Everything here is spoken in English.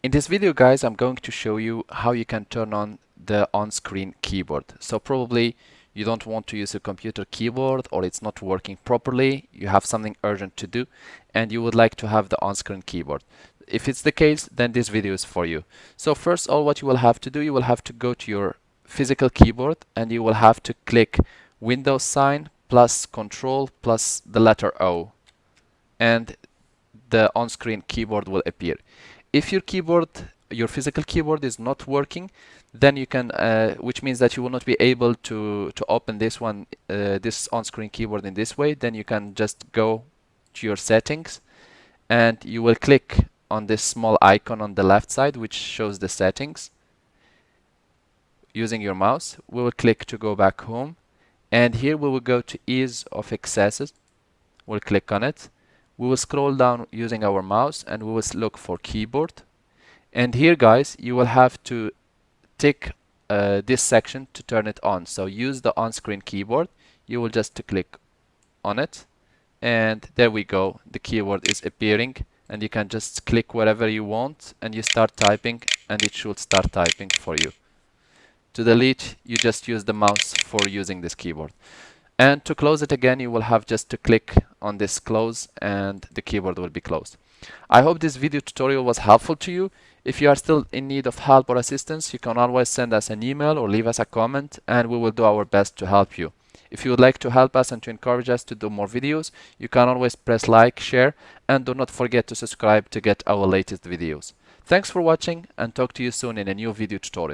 In this video, guys, I'm going to show you how you can turn on the on-screen keyboard. So probably you don't want to use a computer keyboard, or it's not working properly, you have something urgent to do, and you would like to have the on-screen keyboard. If it's the case, then this video is for you. So first of all, what you will have to do, you will have to go to your physical keyboard and you will have to click Windows sign plus Control plus the letter O, and the on-screen keyboard will appear. If your physical keyboard is not working, then you can, which means that you will not be able to open this on-screen keyboard in this way, then you can just go to your settings and you will click on this small icon on the left side which shows the settings. Using your mouse, we will click to go back home, and here we will go to ease of accesses. We'll click on it. We will scroll down using our mouse and we will look for keyboard. And here, guys, you will have to tick this section to turn it on. So use the on-screen keyboard. You will just click on it, and there we go. The keyboard is appearing, and you can just click wherever you want and you start typing, and it should start typing for you. To delete, you just use the mouse for using this keyboard. And to close it again, you will have just to click on this close and the keyboard will be closed. I hope this video tutorial was helpful to you. If you are still in need of help or assistance, you can always send us an email or leave us a comment and we will do our best to help you. If you would like to help us and to encourage us to do more videos, you can always press like, share, and do not forget to subscribe to get our latest videos. Thanks for watching and talk to you soon in a new video tutorial.